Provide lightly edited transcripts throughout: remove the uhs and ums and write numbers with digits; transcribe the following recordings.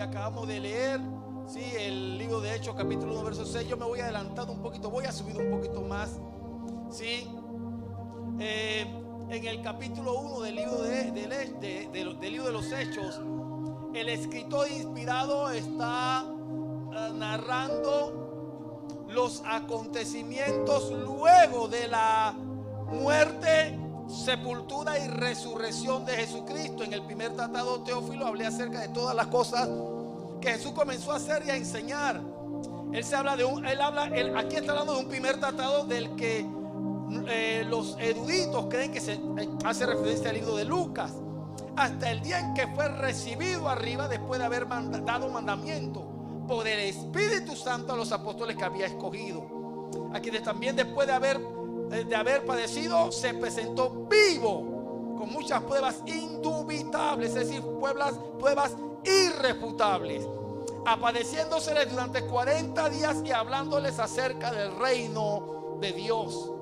acabamos de leer, ¿sí? El libro de Hechos, capítulo 1, verso 6. Yo me voy adelantando un poquito, voy a subir un poquito más, ¿sí? En el capítulo 1 del libro del libro de los Hechos, el escritor inspirado está narrando los acontecimientos luego de la muerte, sepultura y resurrección de Jesucristo. En el primer tratado Teófilo hablé acerca de todas las cosas que Jesús comenzó a hacer y a enseñar. Aquí está hablando de un primer tratado del que los eruditos creen que se hace referencia al libro de Lucas, hasta el día en que fue recibido arriba después de haber dado mandamiento por el Espíritu Santo a los apóstoles que había escogido, a quienes también después de haber padecido se presentó vivo con muchas pruebas indubitables, es decir, pruebas irrefutables, apareciéndoseles durante 40 días y hablándoles acerca del reino de Dios.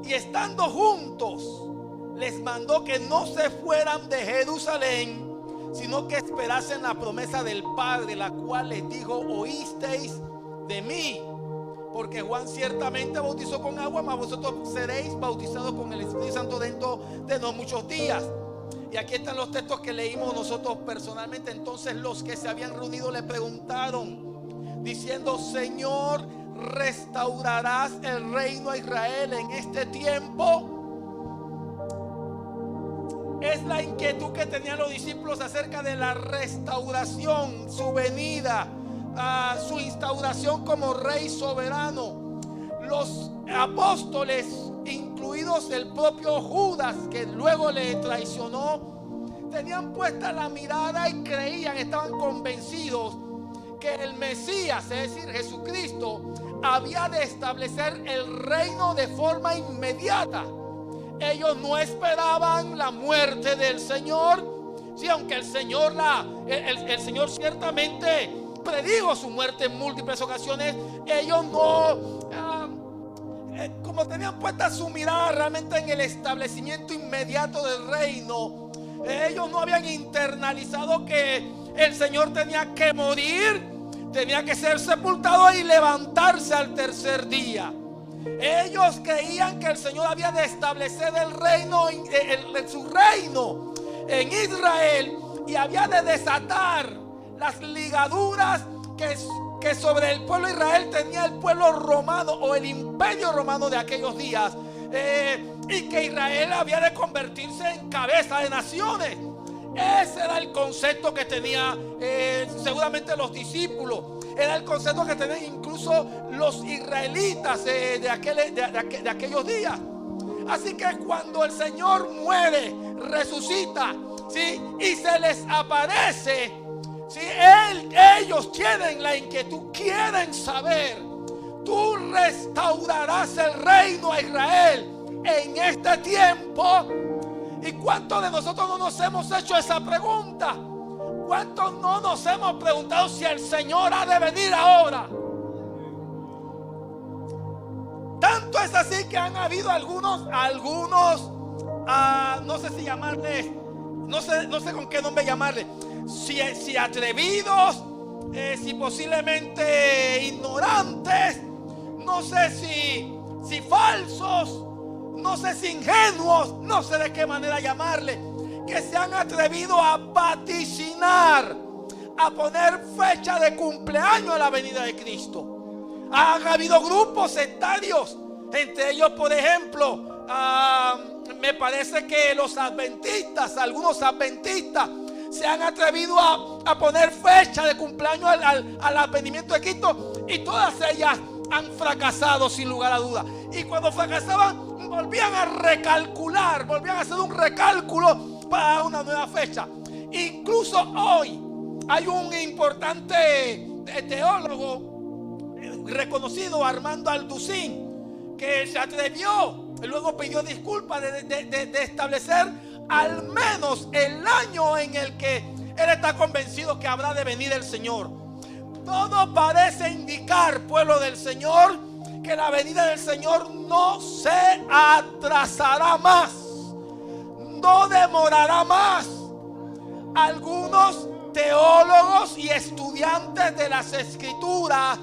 Y estando juntos, les mandó que no se fueran de Jerusalén, sino que esperasen la promesa del Padre, la cual les dijo: oísteis de mí. Porque Juan ciertamente bautizó con agua, mas vosotros seréis bautizados con el Espíritu Santo dentro de no muchos días. Y aquí están los textos que leímos nosotros personalmente. Entonces los que se habían reunido le preguntaron, diciendo: Señor, ¿restaurarás el reino a Israel en este tiempo? Es la inquietud que tenían los discípulos acerca de la restauración, su venida, su instauración como rey soberano. Los apóstoles, incluidos el propio Judas, que luego le traicionó, tenían puesta la mirada y creían, estaban convencidos que el Mesías, es decir, Jesucristo, había de establecer el reino de forma inmediata. Ellos no esperaban la muerte del Señor. Sí, aunque el Señor ciertamente predijo su muerte en múltiples ocasiones, ellos no, como tenían puesta su mirada realmente en el establecimiento inmediato del reino, ellos no habían internalizado que el Señor tenía que morir, tenía que ser sepultado y levantarse al tercer día. Ellos creían que el Señor había de establecer el reino, su reino en Israel, y había de desatar las ligaduras que sobre el pueblo de Israel tenía el pueblo romano o el imperio romano de aquellos días, y que Israel había de convertirse en cabeza de naciones. Ese era el concepto que tenía seguramente los discípulos. Era el concepto que tenían incluso los israelitas de aquellos días. Así que cuando el Señor muere, resucita, ¿sí?, y se les aparece, ¿sí?, ellos tienen la inquietud, quieren saber: tú restaurarás el reino a Israel en este tiempo. ¿Y cuántos de nosotros no nos hemos hecho esa pregunta? ¿Cuántos no nos hemos preguntado si el Señor ha de venir ahora? Tanto es así que han habido algunos, no sé si llamarles, no sé con qué nombre llamarles, si atrevidos, si posiblemente ignorantes, no sé si falsos, no sé si ingenuos, no sé de qué manera llamarle, que se han atrevido a vaticinar, a poner fecha de cumpleaños a la venida de Cristo. Han habido grupos sectarios, entre ellos, por ejemplo, me parece que los adventistas, algunos adventistas, se han atrevido a poner fecha de cumpleaños al advenimiento de Cristo, y todas ellas han fracasado sin lugar a dudas. Y cuando fracasaban, volvían a recalcular, volvían a hacer un recálculo para una nueva fecha. Incluso hoy hay un importante teólogo reconocido, Armando Alducin, que se atrevió, y luego pidió disculpas de establecer al menos el año en el que él está convencido que habrá de venir el Señor. Todo parece indicar, pueblo del Señor, que la venida del Señor no se atrasará más, no demorará más. Algunos teólogos y estudiantes de las Escrituras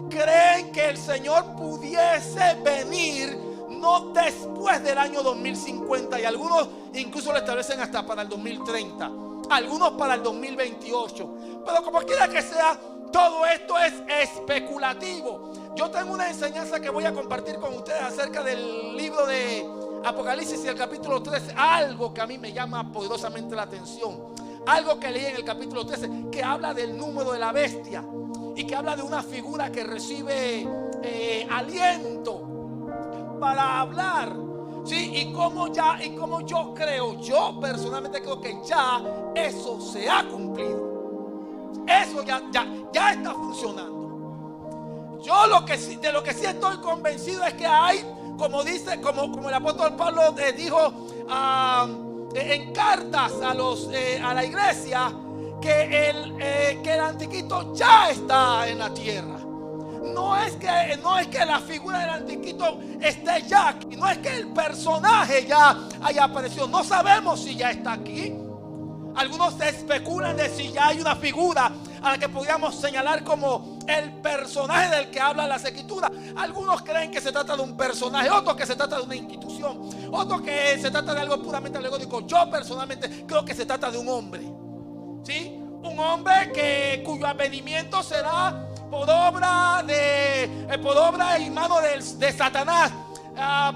creen que el Señor pudiese venir no después del año 2050, y algunos incluso lo establecen hasta para el 2030, algunos para el 2028. Pero como quiera que sea, todo esto es especulativo. Yo tengo una enseñanza que voy a compartir con ustedes acerca del libro de Apocalipsis y el capítulo 13. Algo que a mí me llama poderosamente la atención, algo que leí en el capítulo 13, que habla del número de la bestia y que habla de una figura que recibe aliento para hablar, ¿sí? Y como yo personalmente creo que ya eso se ha cumplido. Eso ya está funcionando. Yo de lo que sí estoy convencido es que hay, como el apóstol Pablo dijo en cartas a la iglesia, que el anticristo ya está en la tierra. No es que la figura del anticristo esté ya aquí, no es que el personaje ya haya aparecido. No sabemos si ya está aquí. Algunos especulan de si ya hay una figura a la que podríamos señalar como el personaje del que habla las Escrituras. Algunos creen que se trata de un personaje, otros que se trata de una institución, otros que se trata de algo puramente alegórico. Yo personalmente creo que se trata de un hombre, ¿sí? Un hombre cuyo advenimiento será por obra y mano de Satanás,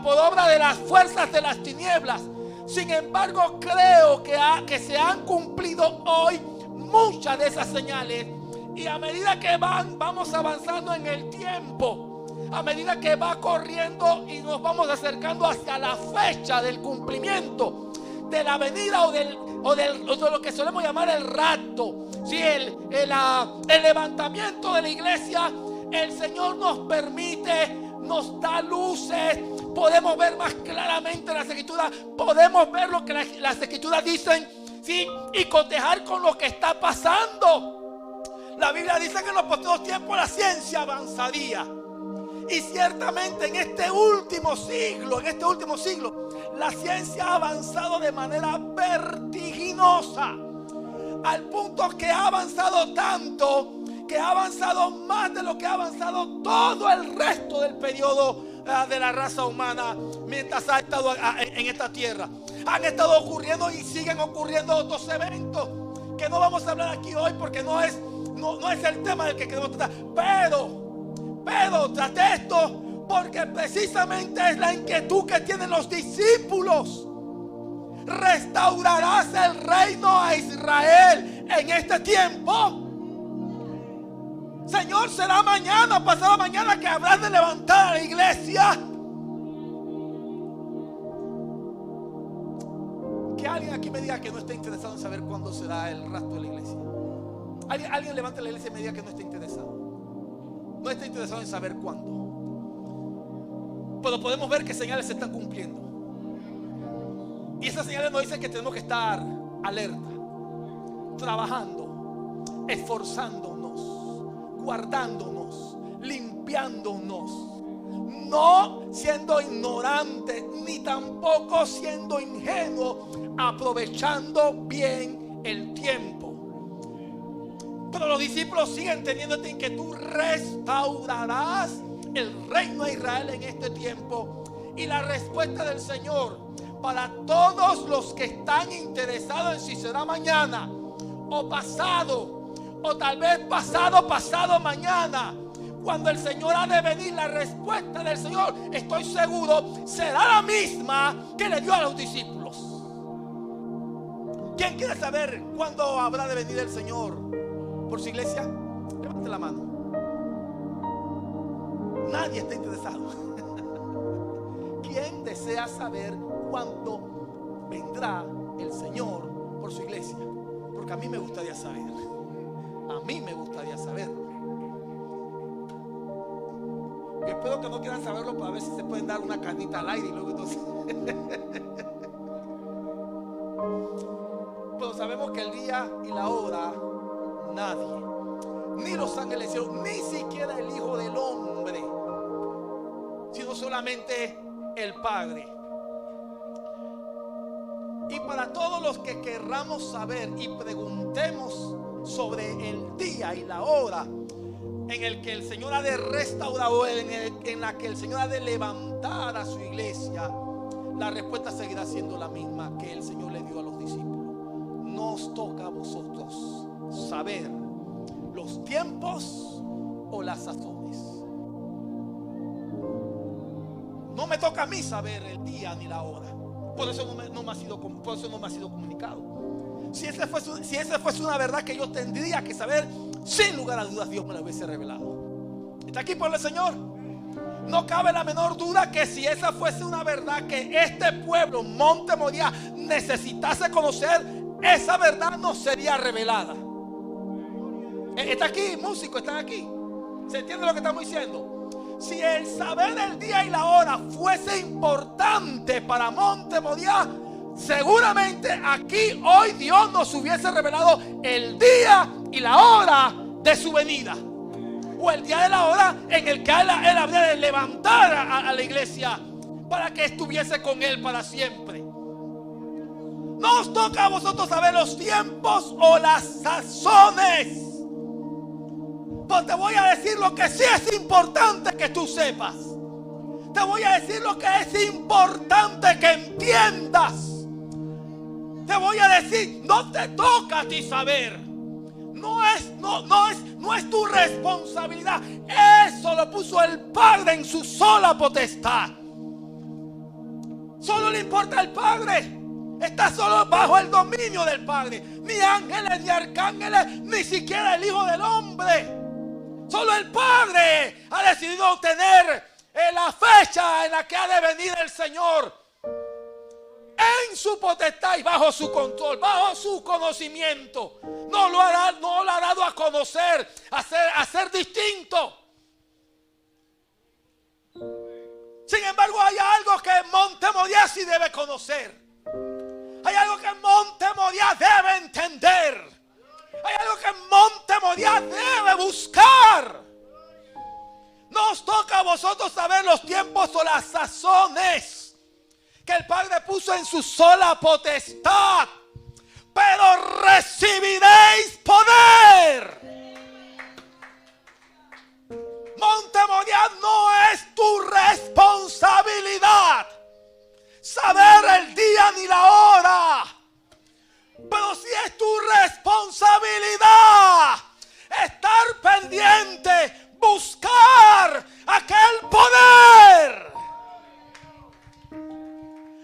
por obra de las fuerzas de las tinieblas. Sin embargo, creo que se han cumplido hoy muchas de esas señales, y a medida que vamos avanzando en el tiempo, a medida que va corriendo y nos vamos acercando hacia la fecha del cumplimiento de la venida o de lo que solemos llamar el rapto, ¿sí? el levantamiento de la iglesia, el Señor nos permite, nos da luces, podemos ver más claramente las Escrituras, podemos ver lo que las Escrituras dicen, ¿sí? Y cotejar con lo que está pasando. La Biblia dice que en los postreros tiempos la ciencia avanzaría, y ciertamente en este último siglo, la ciencia ha avanzado de manera vertiginosa, al punto que ha avanzado tanto, que ha avanzado más de lo que ha avanzado todo el resto del periodo de la raza humana mientras ha estado en esta tierra. Han estado ocurriendo y siguen ocurriendo otros eventos que no vamos a hablar aquí hoy, porque no es el tema del que queremos tratar. Pero traté esto porque precisamente es la inquietud que tienen los discípulos. ¿Restaurarás el reino a Israel en este tiempo? Señor, será mañana, pasado mañana, que habrás de levantar a la iglesia. Que alguien aquí me diga que no está interesado en saber cuándo será el rapto de la iglesia. Alguien levante la iglesia y me diga que no está interesado. No está interesado en saber cuándo. Pero podemos ver que señales se están cumpliendo. Y esas señales nos dicen que tenemos que estar alerta, trabajando, esforzándonos, guardándonos, limpiándonos, no siendo ignorantes ni tampoco siendo ingenuos, aprovechando bien el tiempo. Pero los discípulos siguen teniendo esta inquietud: ¿restaurarás el reino a Israel en este tiempo? Y la respuesta del Señor para todos los que están interesados en si será mañana o pasado, o tal vez pasado mañana, cuando el Señor ha de venir, la respuesta del Señor, estoy seguro, será la misma que le dio a los discípulos. ¿Quién quiere saber cuándo habrá de venir el Señor por su iglesia? Levante la mano. Nadie está interesado. ¿Quién desea saber cuándo vendrá el Señor por su iglesia? Porque a mí me gustaría saber. A mí me gustaría saber. Yo espero que no quieran saberlo para ver si se pueden dar una canita al aire y luego entonces. Pero sabemos que el día y la hora nadie, ni los ángeles, ni siquiera el Hijo del Hombre, sino solamente el Padre. Y para todos los que querramos saber y preguntemos sobre el día y la hora en el que el Señor ha de restaurar, en la que el Señor ha de levantar a su iglesia, la respuesta seguirá siendo la misma que el Señor le dio a los discípulos. Nos toca a vosotros saber los tiempos o las sazones. No me toca a mí saber el día ni la hora. Por eso no me ha sido comunicado. Si esa fuese una verdad que yo tendría que saber, sin lugar a dudas Dios me la hubiese revelado. ¿Está aquí por el Señor? No cabe la menor duda que si esa fuese una verdad que este pueblo, Monte Moriah, necesitase conocer, esa verdad no sería revelada. ¿Está aquí, músicos? ¿Están aquí? ¿Se entiende lo que estamos diciendo? Si el saber el día y la hora fuese importante para Monte Moriah, seguramente aquí hoy Dios nos hubiese revelado el día y la hora de su venida, o el día de la hora en el que Él habría de levantar a la iglesia para que estuviese con Él para siempre. No os toca a vosotros saber los tiempos o las sazones, pues te voy a decir lo que sí es importante que tú sepas. Te voy a decir lo que es importante que entiendas. Te voy a decir, no te toca a ti saber. No es tu responsabilidad. Eso lo puso el Padre en su sola potestad. Solo le importa al Padre. Está solo bajo el dominio del Padre. Ni ángeles, ni arcángeles, ni siquiera el Hijo del Hombre. Solo el Padre ha decidido tener la fecha en la que ha de venir el Señor. En su potestad y bajo su control, bajo su conocimiento. No lo ha dado a conocer, a ser distinto. Sin embargo, hay algo que Monte Moriah sí debe conocer. Hay algo que Monte Moriah debe entender. Hay algo que Monte Moriah debe buscar. Nos toca a vosotros saber los tiempos o las sazones que el Padre puso en su sola potestad, pero recibiréis poder. Monte Moriah no es tu responsabilidad saber el día ni la hora, pero sí es tu responsabilidad estar pendiente, buscar aquel poder.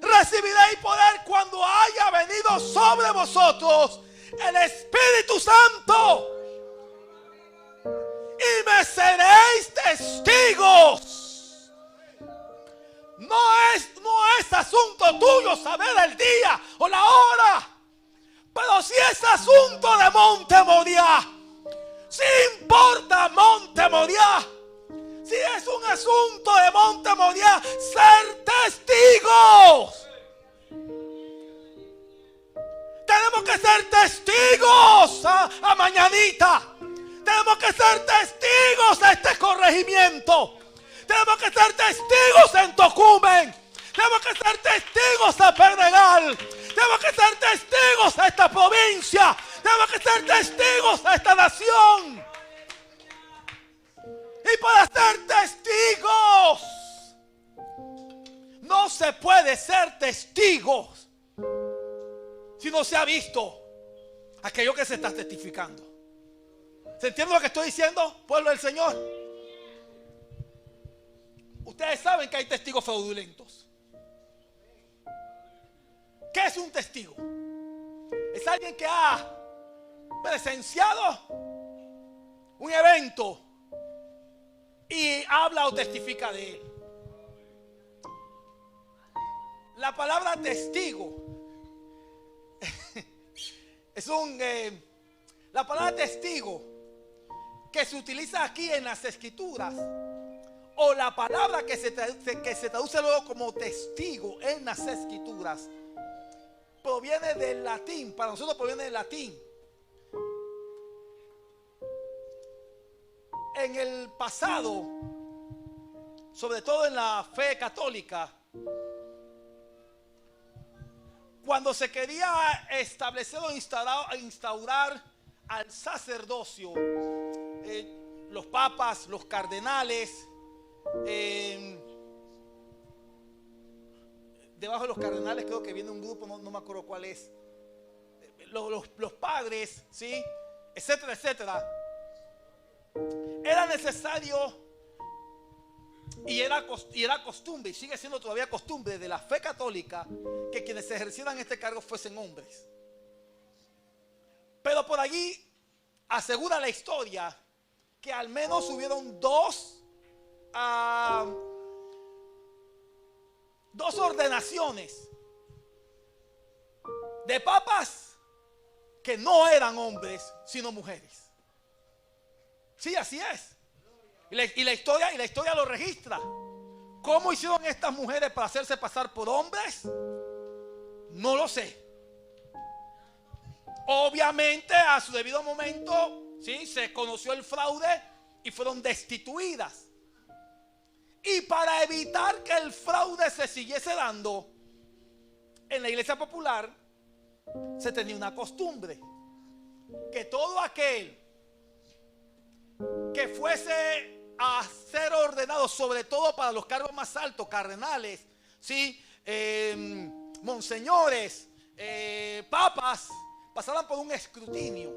Recibiréis poder cuando haya venido sobre vosotros el Espíritu Santo, y me seréis testigos. No es asunto tuyo saber el día o la hora, pero si es asunto de Monte Moriah. Si importa Monte Moriah, si es un asunto de Monte Moriah, ser testigos. Tenemos que ser testigos a mañanita. Tenemos que ser testigos a este corregimiento. Tenemos que ser testigos en Tocumen. Tenemos que ser testigos a Pedregal. Tenemos que ser testigos a esta provincia. Tenemos que ser testigos a esta nación. Y para ser testigos, no se puede ser testigos si no se ha visto aquello que se está testificando. ¿Se entiende lo que estoy diciendo, pueblo del Señor? Ustedes saben que hay testigos fraudulentos. ¿Qué es un testigo? Es alguien que ha presenciado un evento y habla o testifica de él. La palabra testigo es la palabra testigo que se utiliza aquí en las Escrituras, o la palabra que se traduce luego como testigo en las Escrituras, proviene del latín. Para nosotros proviene del latín. En el pasado, sobre todo en la fe católica, cuando se quería establecer o instaurar al sacerdocio, los papas, los cardenales, debajo de los cardenales creo que viene un grupo, no me acuerdo cuál es, los padres, ¿sí? Etcétera, etcétera. Era necesario y era costumbre, y sigue siendo todavía costumbre de la fe católica, que quienes ejercieran este cargo fuesen hombres. Pero por allí asegura la historia que al menos hubieron dos ordenaciones de papas que no eran hombres sino mujeres. Sí, así es. Y la historia lo registra. ¿Cómo hicieron estas mujeres para hacerse pasar por hombres? No lo sé. Obviamente a su debido momento, ¿sí?, se conoció el fraude y fueron destituidas. Y para evitar que el fraude se siguiese dando, en la iglesia popular se tenía una costumbre: que todo aquel que fuese a ser ordenado, sobre todo para los cargos más altos, cardenales, ¿sí?, monseñores, papas, pasaran por un escrutinio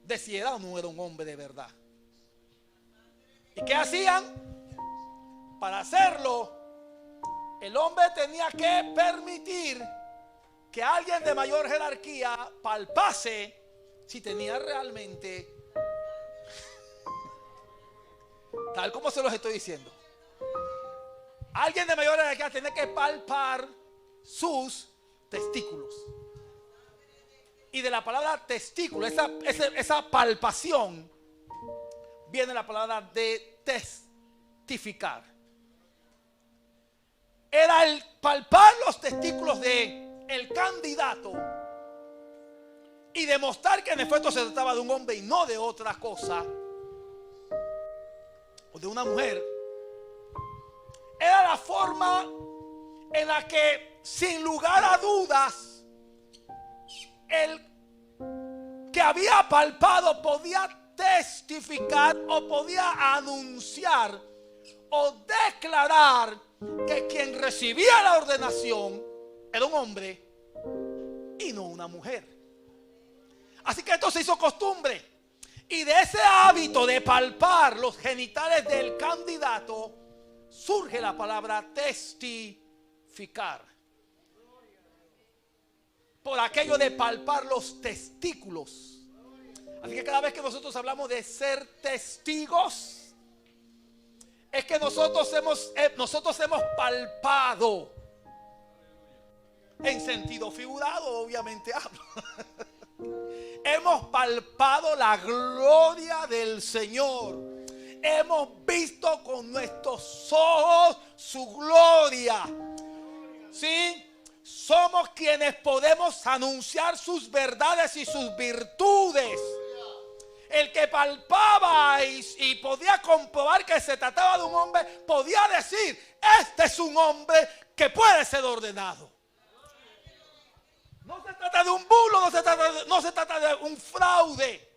de si era o no era un hombre de verdad. ¿Y qué hacían? Para hacerlo, el hombre tenía que permitir que alguien de mayor jerarquía palpase si tenía realmente, tal como se los estoy diciendo, alguien de mayor jerarquía tenía que palpar sus testículos. Y de la palabra testículo, esa palpación, viene la palabra de testificar. Era el palpar los testículos de el candidato y demostrar que en efecto se trataba de un hombre y no de otra cosa, o de una mujer. Era la forma en la que, sin lugar a dudas, el que había palpado podía testificar o podía anunciar o declarar que quien recibía la ordenación era un hombre y no una mujer. Así que esto se hizo costumbre, y de ese hábito de palpar los genitales del candidato surge la palabra testificar, por aquello de palpar los testículos. Así que cada vez que nosotros hablamos de ser testigos, es que nosotros hemos palpado, en sentido figurado, obviamente hablo. Hemos palpado la gloria del Señor. Hemos visto con nuestros ojos su gloria. ¿Sí? Somos quienes podemos anunciar sus verdades y sus virtudes. El que palpaba y podía comprobar que se trataba de un hombre, podía decir: este es un hombre que puede ser ordenado. No se trata de un bulo, no se trata de un fraude.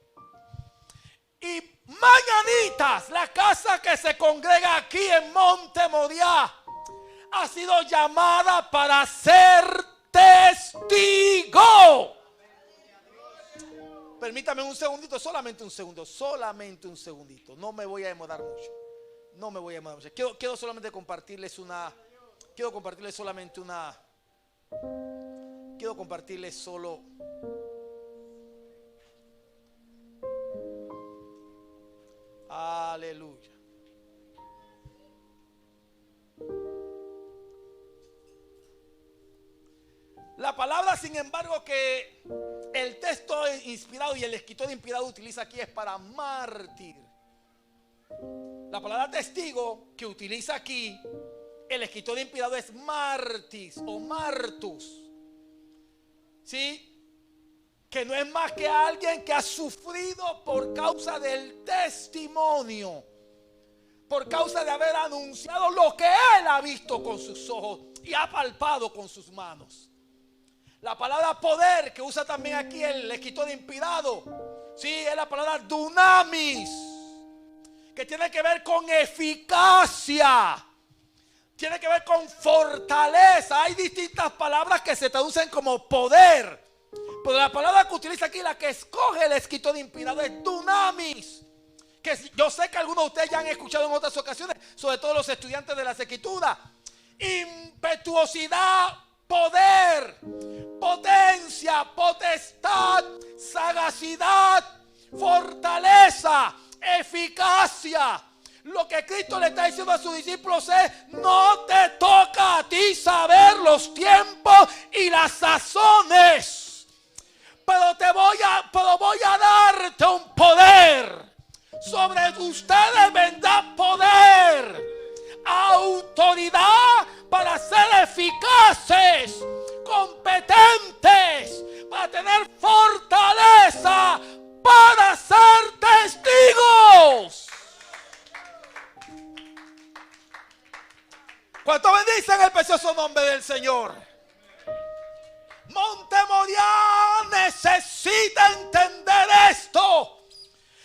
Y mañanitas, la casa que se congrega aquí en Monte Moriah ha sido llamada para ser testigo. Permítame un segundito, solamente un segundito. No me voy a demorar mucho. Quiero solamente compartirles solo aleluya. La palabra, sin embargo, que el texto inspirado y el escritor inspirado utiliza aquí es para mártir. La palabra testigo que utiliza aquí el escritor inspirado es martis o martus. ¿Sí? Que no es más que alguien que ha sufrido por causa del testimonio, por causa de haber anunciado lo que él ha visto con sus ojos y ha palpado con sus manos. La palabra poder que usa también aquí el escritor inspirado, sí, es la palabra dunamis, que tiene que ver con eficacia, tiene que ver con fortaleza. Hay distintas palabras que se traducen como poder, pero la palabra que utiliza aquí, la que escoge el escritor inspirado, es dunamis, que yo sé que algunos de ustedes ya han escuchado en otras ocasiones, sobre todo los estudiantes de las escrituras. Impetuosidad, poder, potencia, potestad, sagacidad, fortaleza, eficacia. Lo que Cristo le está diciendo a sus discípulos es: no te toca a ti saber los tiempos y las sazones, pero voy a darte un poder. Sobre ustedes vendrá poder, autoridad para ser eficaces, competentes, para tener fortaleza, para ser testigos. ¿Cuánto bendicen el precioso nombre del Señor? Montemoriah necesita entender esto,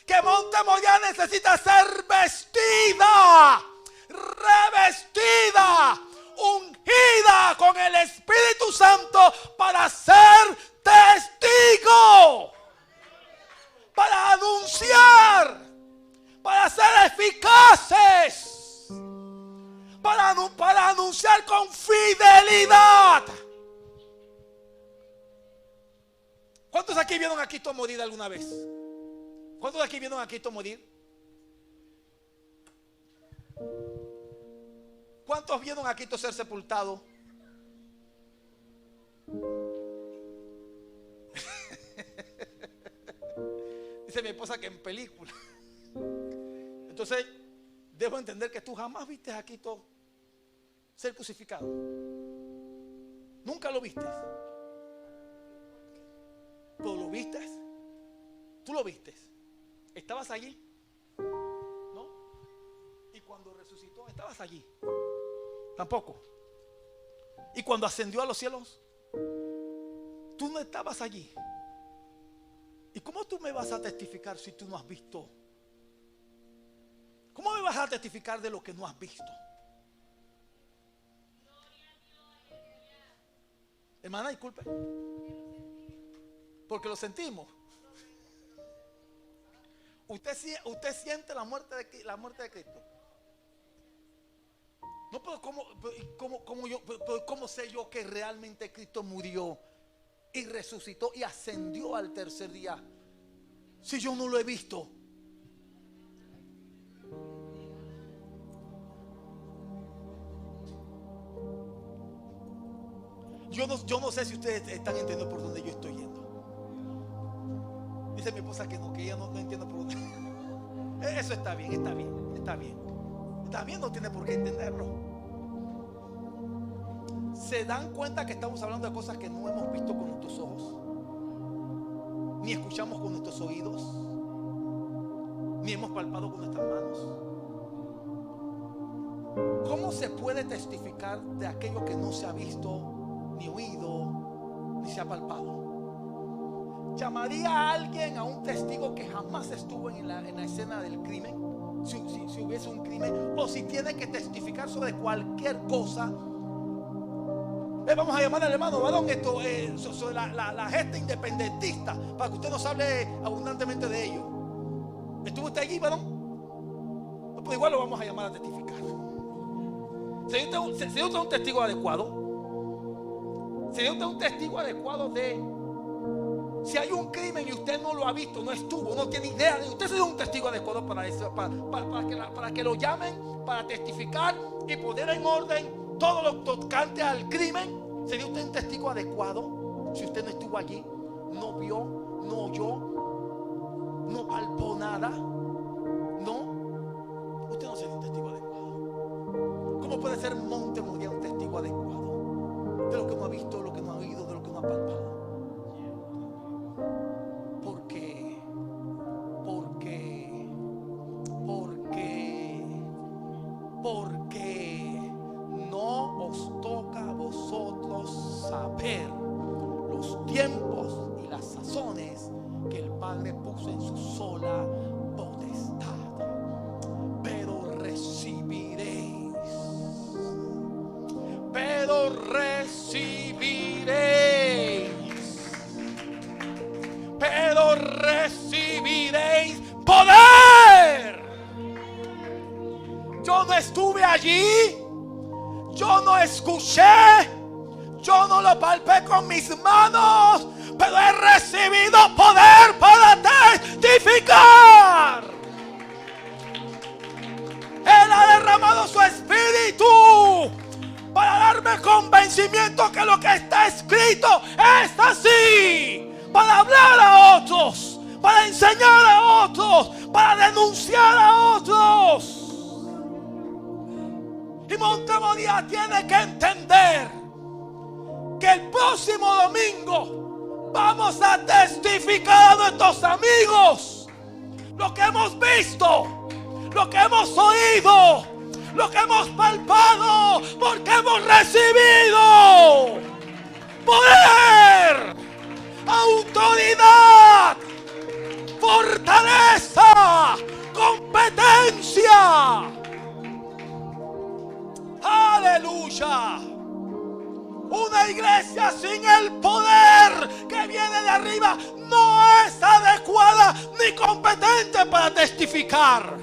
que Montemoriah necesita ser vestida, revestida, ungida con el Espíritu Santo para ser testigo, para anunciar, para ser eficaces, para anunciar con fidelidad. ¿Cuántos aquí vieron a Cristo morir alguna vez? ¿Cuántos de aquí vieron a Cristo morir? ¿Cuántos vieron a Cristo ser sepultado? Dice mi esposa que en película. Entonces, debo entender que tú jamás viste a Cristo ser crucificado. Nunca lo viste. Pero lo viste. Tú lo viste. ¿Estabas allí? ¿No? Y cuando resucitó, ¿estabas allí? Tampoco. Y cuando ascendió a los cielos, tú no estabas allí. ¿Y cómo tú me vas a testificar si tú no has visto? ¿Cómo me vas a testificar de lo que no has visto? Hermana, disculpe. Porque lo sentimos. Usted siente la muerte de Cristo. No, pero ¿cómo sé yo que realmente Cristo murió y resucitó y ascendió al tercer día si yo no lo he visto? Yo no sé si ustedes están entendiendo por dónde yo estoy yendo. Dice mi esposa que no, que ella no entiende por dónde. Eso está bien, está bien, está bien. Está bien, no tiene por qué entenderlo. ¿Se dan cuenta que estamos hablando de cosas que no hemos visto con nuestros ojos? Ni escuchamos con nuestros oídos, ni hemos palpado con nuestras manos. ¿Cómo se puede testificar de aquello que no se ha visto, ni oído, ni se ha palpado? ¿Llamaría a alguien, a un testigo que jamás estuvo en la escena del crimen? Si hubiese un crimen, o si tiene que testificar sobre cualquier cosa. Vamos a llamar al hermano varón sobre la gesta independentista, para que usted nos hable abundantemente de ello. ¿Estuvo usted allí, varón? No, pues igual lo vamos a llamar a testificar. ¿Sería usted un testigo adecuado? ¿Sería usted un testigo adecuado de... Si hay un crimen y usted no lo ha visto, no estuvo, no tiene idea de... Usted sería un testigo adecuado para eso, para que lo llamen, para testificar y poner en orden todo lo tocante al crimen. ¿Sería usted un testigo adecuado si usted no estuvo allí, no vio, no oyó, no palpó nada? No, usted no sería un testigo adecuado. ¿Cómo puede ser Montemoriah un testigo adecuado de lo que no ha visto, de lo que no ha oído, de lo que no ha palpado? Porque no os toca a vosotros saber tiempos y las sazones que el Padre puso en su sola potestad. Pero recibiréis. Pero recibiréis. Pero recibiréis poder. Yo no estuve allí. Yo no escuché. Yo no lo palpé con mis manos. Pero he recibido poder para testificar. Él ha derramado su espíritu para darme convencimiento que lo que está escrito es así. Para hablar a otros, para enseñar a otros, para denunciar a otros. Y Montemoría tiene que entender que el próximo domingo vamos a testificar a nuestros amigos lo que hemos visto, lo que hemos oído, lo que hemos palpado, porque hemos recibido poder, autoridad, fortaleza, competencia. Aleluya. Una iglesia sin el poder que viene de arriba no es adecuada ni competente para testificar.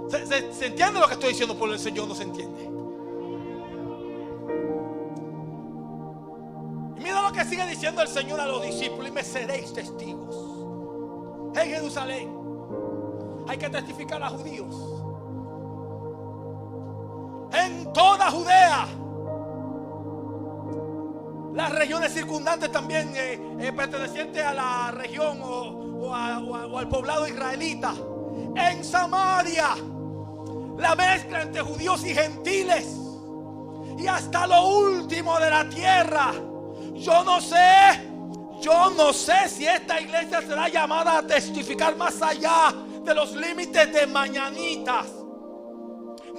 ¿Se entiende lo que estoy diciendo? Por el Señor no se entiende. Y mira lo que sigue diciendo el Señor a los discípulos: y me seréis testigos en Jerusalén. Hay que testificar a judíos, en toda Judea, las regiones circundantes también pertenecientes a la región o al poblado israelita, en Samaria, la mezcla entre judíos y gentiles, y hasta lo último de la tierra. Yo no sé si esta iglesia será llamada a testificar más allá de los límites de Mañanitas,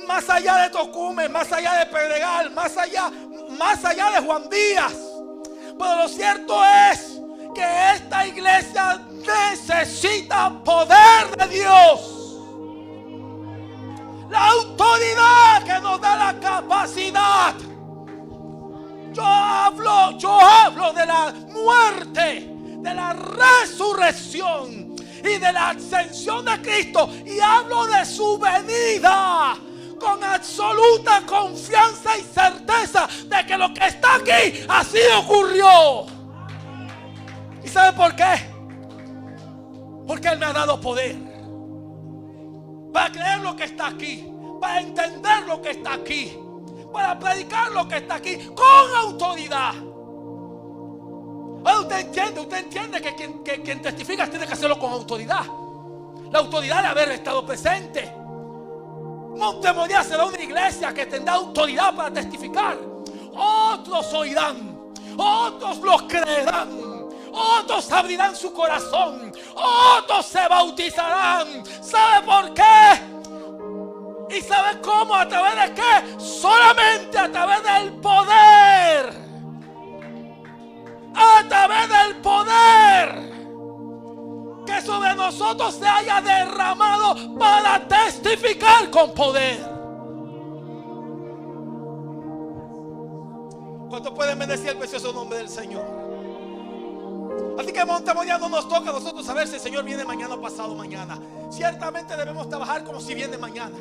más allá de Tocumen, más allá de Pedregal, más allá de Juan Díaz. Pero lo cierto es que esta iglesia necesita poder de Dios, la autoridad que nos da la capacidad. Yo hablo de la muerte, de la resurrección y de la ascensión de Cristo, y hablo de su venida con absoluta confianza y certeza de que lo que está aquí así ocurrió. ¿Y sabe por qué? Porque Él me ha dado poder para creer lo que está aquí, para entender lo que está aquí, para predicar lo que está aquí con autoridad. Ahora usted entiende que quien testifica tiene que hacerlo con autoridad. La autoridad de haber estado presente. Montemoría será una iglesia que tendrá autoridad para testificar. Otros oirán, otros los creerán, otros abrirán su corazón, otros se bautizarán. ¿Sabe por qué? ¿Y sabe cómo? ¿A través de qué? Solamente a través del poder. A través del poder que sobre nosotros se haya derramado para testificar con poder. ¿Cuántos pueden bendecir el precioso nombre del Señor? Así que Montemoría no nos toca a nosotros saber si el Señor viene mañana o pasado mañana. Ciertamente debemos trabajar como si viene mañana.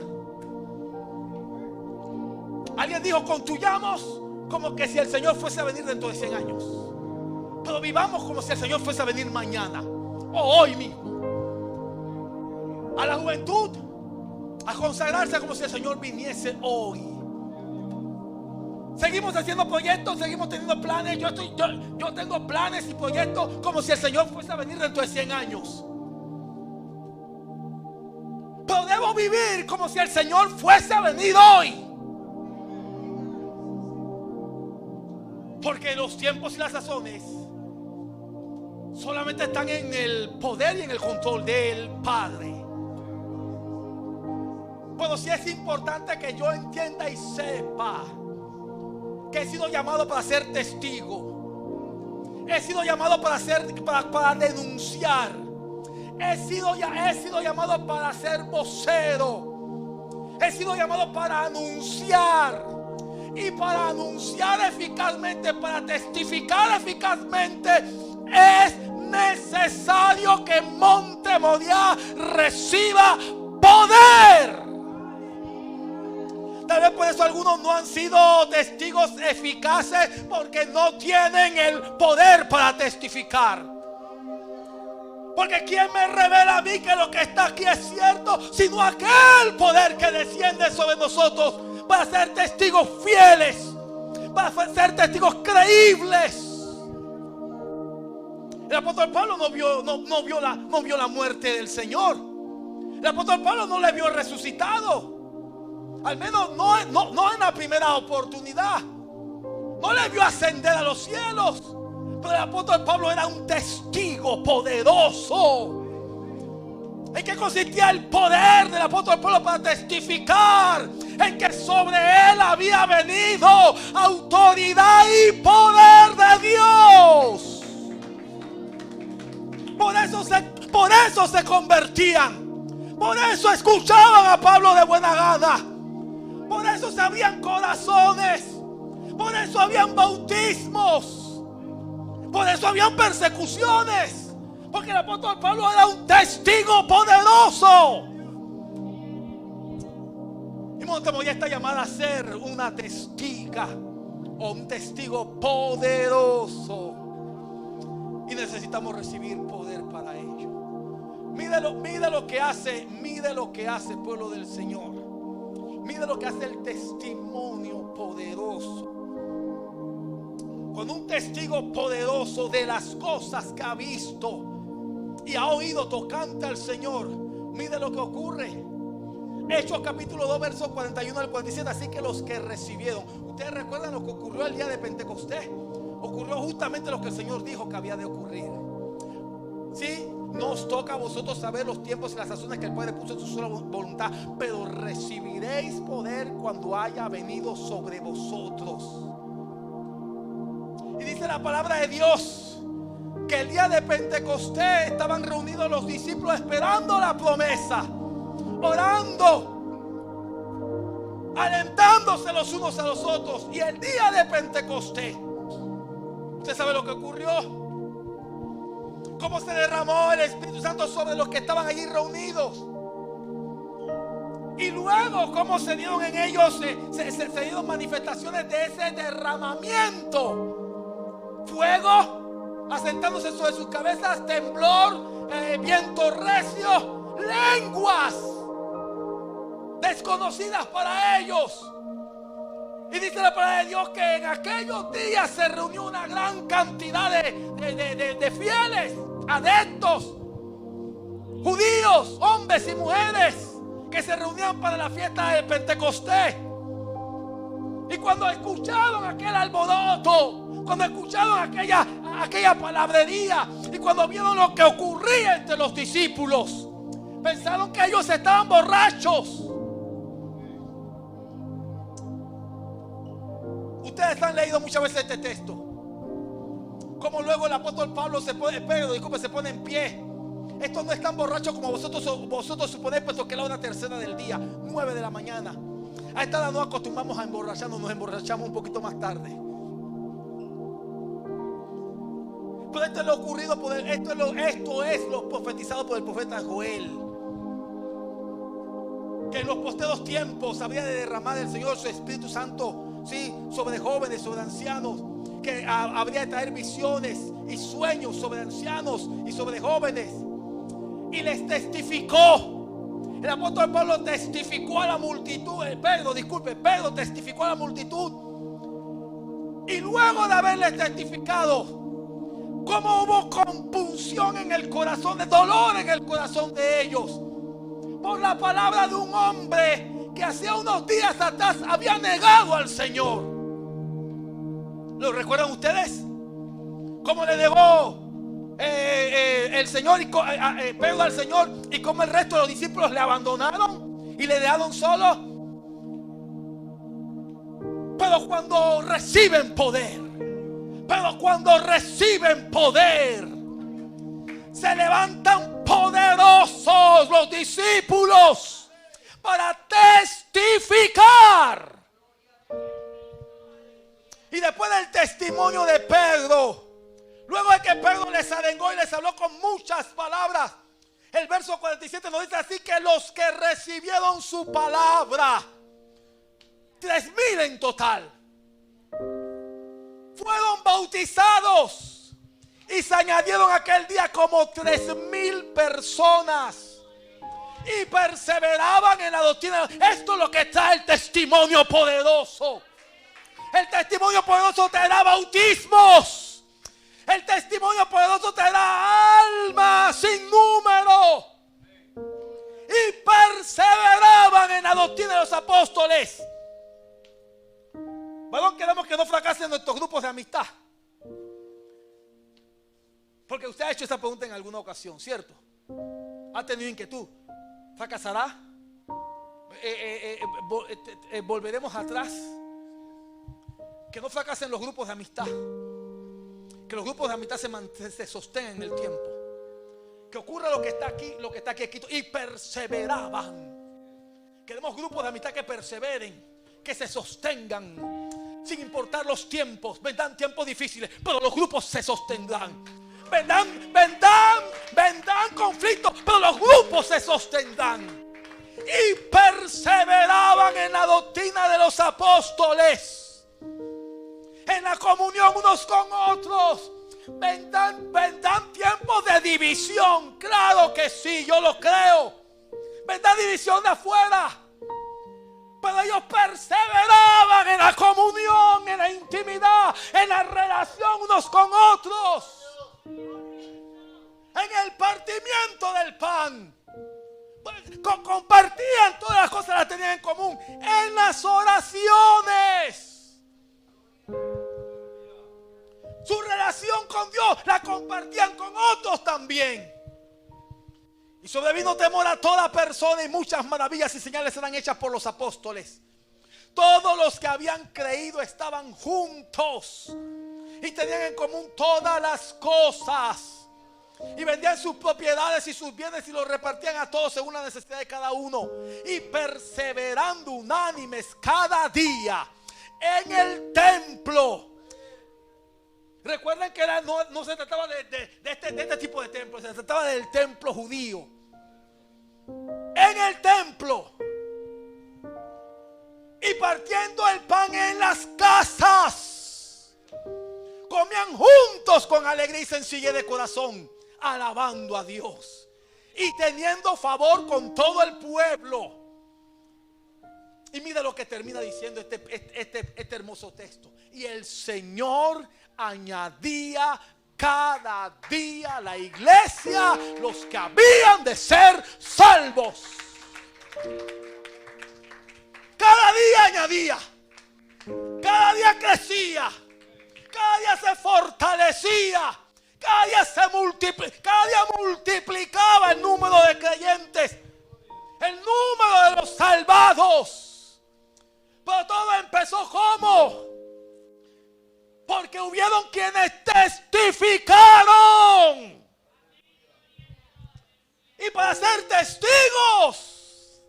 Alguien dijo: construyamos como que si el Señor fuese a venir dentro de 100 años. Pero vivamos como si el Señor fuese a venir mañana o hoy mismo. A la juventud, a consagrarse como si el Señor viniese hoy. Seguimos haciendo proyectos, seguimos teniendo planes. Yo tengo planes y proyectos como si el Señor fuese a venir dentro de 100 años. Pero debo vivir como si el Señor fuese a venir hoy. Porque los tiempos y las sazones solamente están en el poder y en el control del Padre. Pero sí es importante que yo entienda y sepa que he sido llamado para ser testigo. He sido llamado para denunciar. He sido llamado para ser vocero. He sido llamado para anunciar. Y para anunciar eficazmente, para testificar eficazmente, es necesario que Monte Moriah reciba poder. Tal vez por eso algunos no han sido testigos eficaces, porque no tienen el poder para testificar. Porque ¿quién me revela a mí que lo que está aquí es cierto? Sino aquel poder que desciende sobre nosotros para ser testigos fieles, para ser testigos creíbles. El apóstol Pablo no vio la muerte del Señor. El apóstol Pablo no le vio resucitado. Al menos no en la primera oportunidad. No le vio ascender a los cielos. Pero el apóstol Pablo era un testigo poderoso. ¿En qué consistía el poder del apóstol Pablo para testificar? En que sobre él había venido autoridad y poder de Dios. Por eso se convertían. Por eso escuchaban a Pablo de buena gana. Por eso se abrían corazones. Por eso habían bautismos. Por eso habían persecuciones. Porque el apóstol Pablo era un testigo poderoso. Y Monte Moriah está llamada a ser una testiga o un testigo poderoso. Y necesitamos recibir poder para ello. Mire lo que hace pueblo del Señor. Mire lo que hace el testimonio poderoso. Cuando un testigo poderoso de las cosas que ha visto y ha oído tocante al Señor, mire lo que ocurre. Hechos capítulo 2 versos 41 al 47. Así que los que recibieron, ustedes recuerdan lo que ocurrió el día de Pentecostés. Ocurrió justamente lo que el Señor dijo que había de ocurrir. Sí, nos toca a vosotros saber los tiempos y las sazones que el Padre puso en su sola voluntad, pero recibiréis poder cuando haya venido sobre vosotros. Y dice la palabra de Dios que el día de Pentecostés estaban reunidos los discípulos esperando la promesa, orando, alentándose los unos a los otros. Y el día de Pentecostés, ¿usted sabe lo que ocurrió? Cómo se derramó el Espíritu Santo sobre los que estaban allí reunidos. Y luego cómo se dieron en ellos se dieron manifestaciones de ese derramamiento. Fuego asentándose sobre sus cabezas, temblor, viento recio, lenguas desconocidas para ellos. Y dice la palabra de Dios que en aquellos días se reunió una gran cantidad de fieles, adeptos, judíos, hombres y mujeres, que se reunían para la fiesta de Pentecostés. Y cuando escucharon aquel alboroto, cuando escucharon aquella palabrería, y cuando vieron lo que ocurría entre los discípulos, pensaron que ellos estaban borrachos. Ustedes han leído muchas veces este texto. Como luego el apóstol Pablo se pone en pie. Estos no están borrachos como vosotros suponéis, puesto que es la hora tercera del día, 9 de la mañana. A esta hora no acostumbramos a emborracharnos, nos emborrachamos un poquito más tarde. Pero esto es lo ocurrido esto es lo profetizado por el profeta Joel. Que en los posteros tiempos habría de derramar el Señor su Espíritu Santo, sí, sobre jóvenes, sobre ancianos. Que habría de traer visiones y sueños sobre ancianos y sobre jóvenes. Y les testificó. El apóstol Pablo testificó a la multitud. Pedro testificó a la multitud. Y luego de haberles testificado, cómo hubo compunción en el corazón, de dolor en el corazón de ellos, por la palabra de un hombre que hacía unos días atrás había negado al Señor. ¿Lo recuerdan ustedes? ¿Cómo le negó el Señor Pedro al Señor, y cómo el resto de los discípulos le abandonaron y le dejaron solo? Pero Pero cuando reciben poder, se levantan poderosos los discípulos para testificar. Y después del testimonio de Pedro, luego de que Pedro les arengó y les habló con muchas palabras, el verso 47 nos dice así: que los que recibieron su palabra, 3,000 en total, fueron bautizados y se añadieron aquel día como 3,000 personas y perseveraban en la doctrina. Esto es lo que trae el testimonio poderoso. El testimonio poderoso te da bautismos. El testimonio poderoso te da almas sin número. Y perseveraban en la doctrina de los apóstoles. Bueno, queremos que no fracasen nuestros grupos de amistad. Porque usted ha hecho esa pregunta en alguna ocasión, ¿cierto? Ha tenido inquietud. ¿Fracasará? ¿Volveremos atrás? Que no fracasen los grupos de amistad. Que los grupos de amistad se sostengan en el tiempo. Que ocurra lo que está aquí escrito. Y perseveraban. Queremos grupos de amistad que perseveren, que se sostengan, sin importar los tiempos. Vendrán tiempos difíciles, pero los grupos se sostendrán. Vendrán conflictos, pero los grupos se sostendrán. Y perseveraban en la doctrina de los apóstoles, en la comunión unos con otros. Vendrán tiempos de división. Claro que sí, yo lo creo. Vendrá división de afuera. Pero ellos perseveraban en la comunión, en la intimidad, en la relación unos con otros, en el partimiento del pan. Compartían todas las cosas, las tenían en común. En las oraciones, su relación con Dios la compartían con otros también. Y sobrevino temor a toda persona, y muchas maravillas y señales eran hechas por los apóstoles. Todos los que habían creído estaban juntos y tenían en común todas las cosas, y vendían sus propiedades y sus bienes y los repartían a todos según la necesidad de cada uno, y perseverando unánimes cada día en el templo. Recuerden que no se trataba de este tipo de templo, se trataba del templo judío. En el templo, y partiendo el pan en las casas, comían juntos con alegría y sencillez de corazón, alabando a Dios y teniendo favor con todo el pueblo. Y mira lo que termina diciendo este hermoso texto: y el Señor añadía cada día a la iglesia los que habían de ser salvos. Cada día añadía, cada día crecía, cada día se fortalecía, cada día multiplicaba el número de creyentes, el número de los salvados. Pero todo empezó ¿cómo? Porque hubieron quienes testificaron. Y para ser testigos,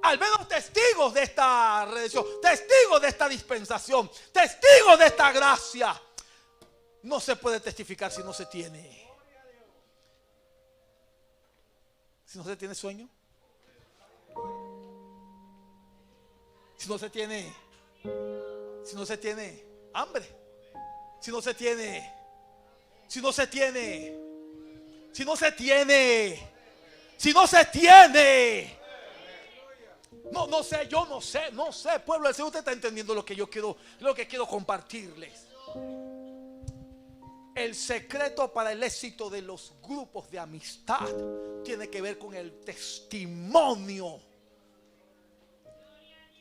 al menos testigos de esta redención, testigos de esta dispensación, testigos de esta gracia, no se puede testificar si no se tiene. Si no se tiene sueño, si no se tiene hambre, si no se tiene, no sé, pueblo del Señor, usted está entendiendo lo que quiero compartirles. El secreto para el éxito de los grupos de amistad tiene que ver con el testimonio.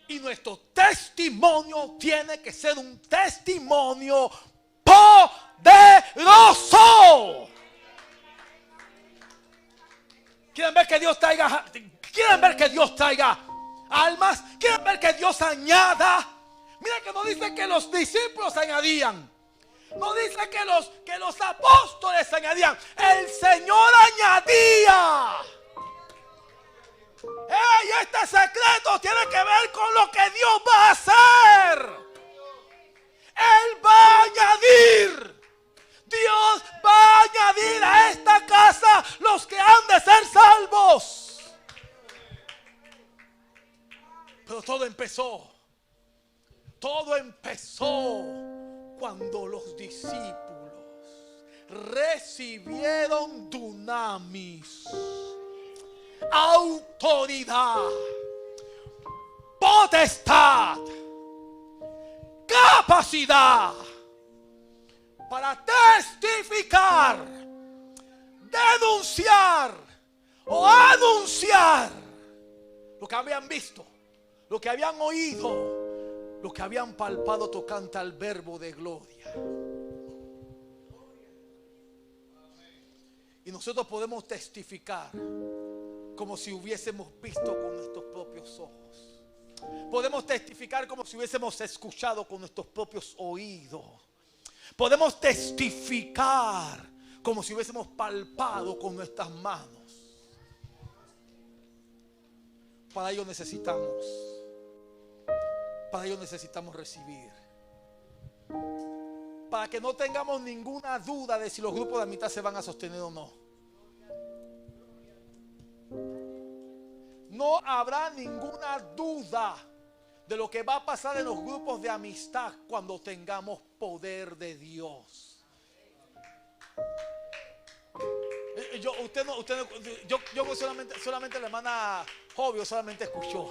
Y nuestro testimonio tiene que ser un testimonio poderoso. ¿Quieren ver que Dios traiga almas? ¿Quieren ver que Dios añada Mira que no dice que los discípulos añadían. No dice que los apóstoles añadían. El Señor añadía. Y este secreto tiene que ver con lo que Dios va a hacer. Él va a añadir. Dios va a añadir a esta casa los que han de ser salvos. Pero todo empezó cuando los discípulos recibieron dunamis, autoridad, potestad, capacidad para testificar, denunciar o anunciar lo que habían visto, lo que habían oído, lo que habían palpado tocante al verbo de gloria. Y nosotros podemos testificar como si hubiésemos visto con nuestros propios ojos. Podemos testificar como si hubiésemos escuchado con nuestros propios oídos. Podemos testificar como si hubiésemos palpado con nuestras manos. Para ello necesitamos recibir. Para que no tengamos ninguna duda de si los grupos de amistad se van a sostener o no. No habrá ninguna duda de lo que va a pasar en los grupos de amistad cuando tengamos poder de Dios. Yo solamente la hermana Jovio solamente escuchó.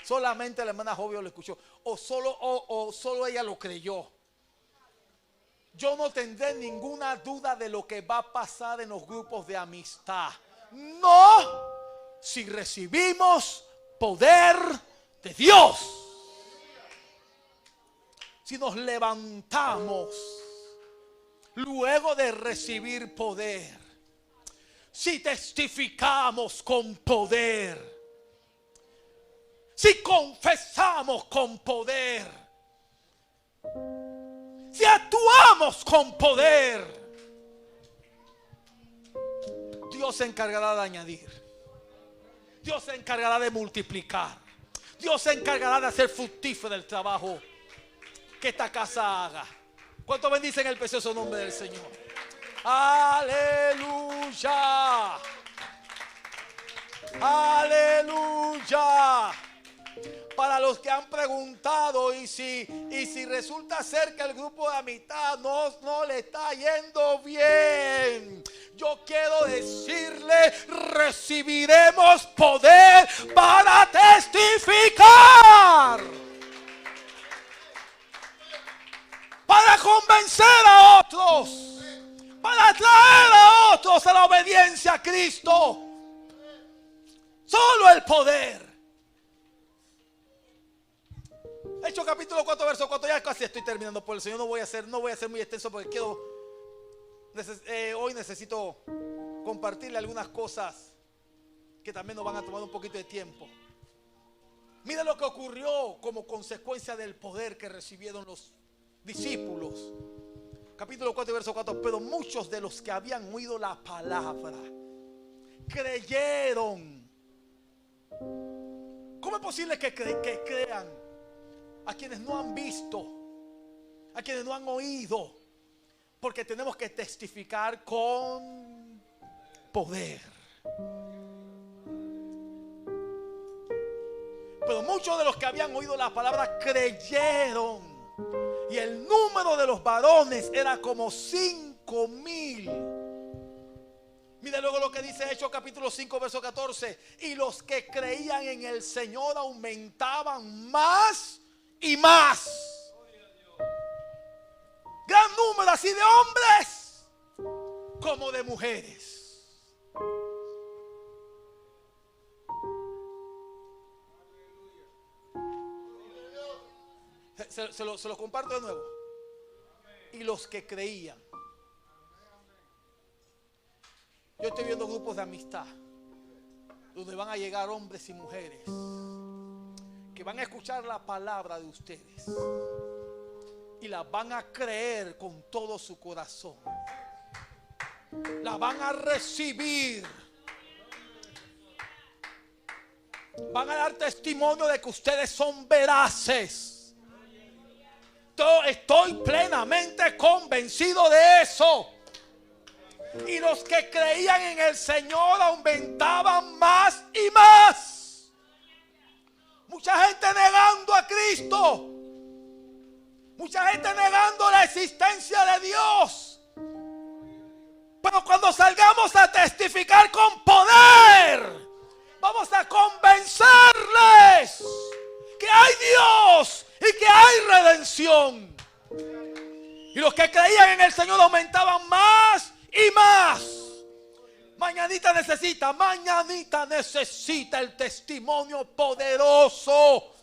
Solamente la hermana Jovio lo escuchó. O solo ella lo creyó. Yo no tendré ninguna duda de lo que va a pasar en los grupos de amistad. No, si recibimos poder de Dios. Si nos levantamos luego de recibir poder. Si testificamos con poder. Si confesamos con poder. Si actuamos con poder. Dios se encargará de añadir. Dios se encargará de multiplicar. Dios se encargará de hacer fructífero el trabajo que esta casa haga. ¿Cuánto bendicen el precioso nombre del Señor? Aleluya. Aleluya. Para los que han preguntado y si resulta ser que el grupo de amistad no le está yendo bien, yo quiero decirle, recibiremos poder para testificar, para convencer a otros, para traer a otros a la obediencia a Cristo. Solo el poder. Hechos capítulo 4 verso 4. Ya casi estoy terminando por el Señor. No voy a ser muy extenso porque hoy necesito compartirle algunas cosas que también nos van a tomar un poquito de tiempo. Mira lo que ocurrió como consecuencia del poder que recibieron los discípulos. Capítulo 4 verso 4. Pero muchos de los que habían oído la palabra creyeron. ¿Cómo es posible que crean? A quienes no han visto, a quienes no han oído, porque tenemos que testificar con poder. Pero muchos de los que habían oído la palabra creyeron, y el número de los varones era como 5,000. Mira luego lo que dice Hechos capítulo 5 verso 14. Y los que creían en el Señor aumentaban más y más. Gran número así de hombres como de mujeres. Se lo comparto de nuevo. Y los que creían. Yo estoy viendo grupos de amistad donde van a llegar hombres y mujeres que van a escuchar la palabra de ustedes y la van a creer con todo su corazón. La van a recibir. Van a dar testimonio de que ustedes son veraces. Estoy plenamente convencido de eso. Y los que creían en el Señor aumentaban más y más. Mucha gente negando a Cristo. Mucha gente negando la existencia de Dios. Pero cuando salgamos a testificar con poder, vamos a convencerles que hay Dios y que hay redención. Y los que creían en el Señor aumentaban más y más. Mañanita necesita el testimonio poderoso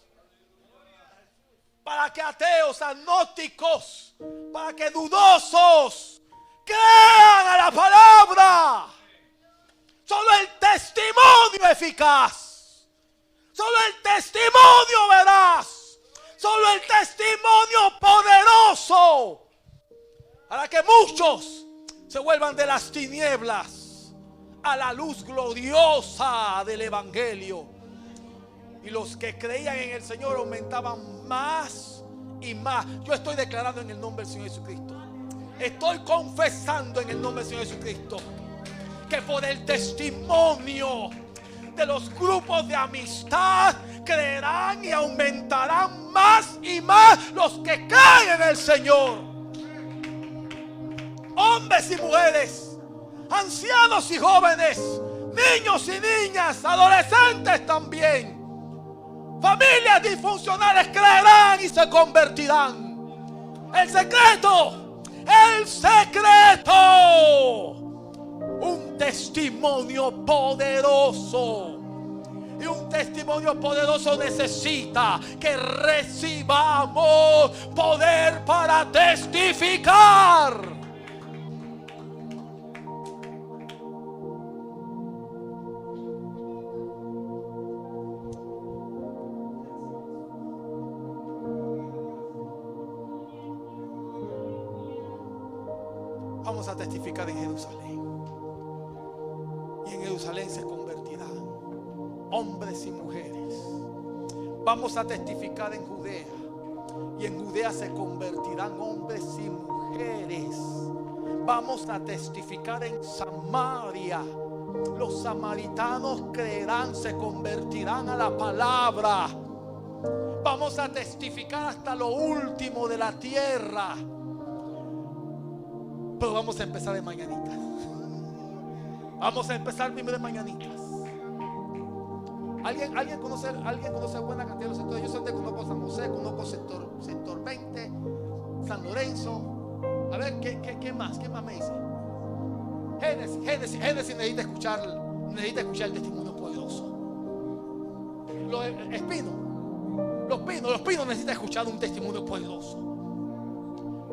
para que ateos, agnósticos, para que dudosos crean a la palabra. Solo el testimonio eficaz, solo el testimonio veraz, solo el testimonio poderoso para que muchos se vuelvan de las tinieblas a la luz gloriosa del Evangelio. Y los que creían en el Señor aumentaban más y más. Yo estoy declarando en el nombre del Señor Jesucristo. Estoy confesando en el nombre del Señor Jesucristo que por el testimonio de los grupos de amistad creerán y aumentarán más y más los que creen en el Señor. Hombres y mujeres, ancianos y jóvenes, niños y niñas, adolescentes también, familias disfuncionales creerán y se convertirán. El secreto, un testimonio poderoso. Y un testimonio poderoso necesita que recibamos poder para testificar. Vamos a testificar en Jerusalén. Y en Jerusalén se convertirán hombres y mujeres. Vamos a testificar en Judea. Y en Judea se convertirán hombres y mujeres. Vamos a testificar en Samaria. Los samaritanos creerán, se convertirán a la palabra. Vamos a testificar hasta lo último de la tierra. Pero vamos a empezar de mañanitas. Vamos a empezar primero de mañanitas. ¿Alguien conoce buena cantidad de los sectores? Yo solamente conozco San José, conozco sector 20, San Lorenzo. A ver, ¿qué más? ¿Qué más me dice? Génesis necesita escuchar el testimonio poderoso. Los pinos necesitan escuchar un testimonio poderoso.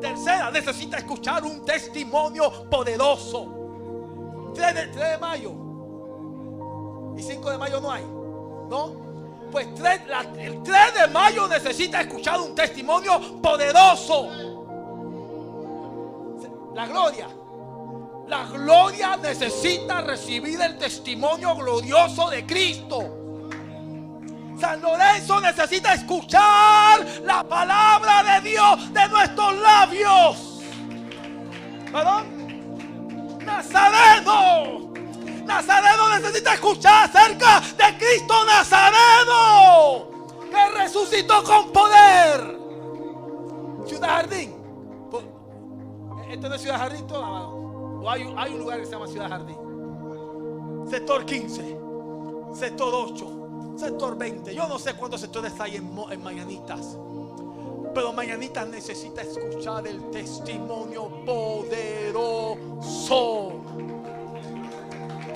Tercera, necesita escuchar un testimonio poderoso. 3 de mayo y 5 de mayo no hay, ¿no? Pues el 3 de mayo necesita escuchar un testimonio poderoso. La gloria necesita recibir el testimonio glorioso de Cristo. San Lorenzo necesita escuchar la palabra de Dios de nuestros labios. ¿Perdón? Nazareno necesita escuchar acerca de Cristo Nazareno, que resucitó con poder. Ciudad Jardín. ¿Esto no es Ciudad Jardín toda? ¿O hay un lugar que se llama Ciudad Jardín? Sector 15, sector 8, sector 20. Yo no sé cuántos sectores hay en Mañanitas. Pero Mañanitas necesita escuchar el testimonio poderoso.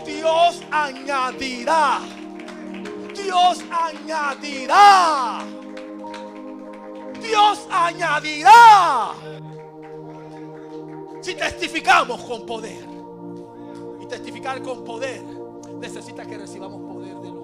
Dios añadirá. Dios añadirá. Dios añadirá. Si testificamos con poder. Y testificar con poder necesita que recibamos poder de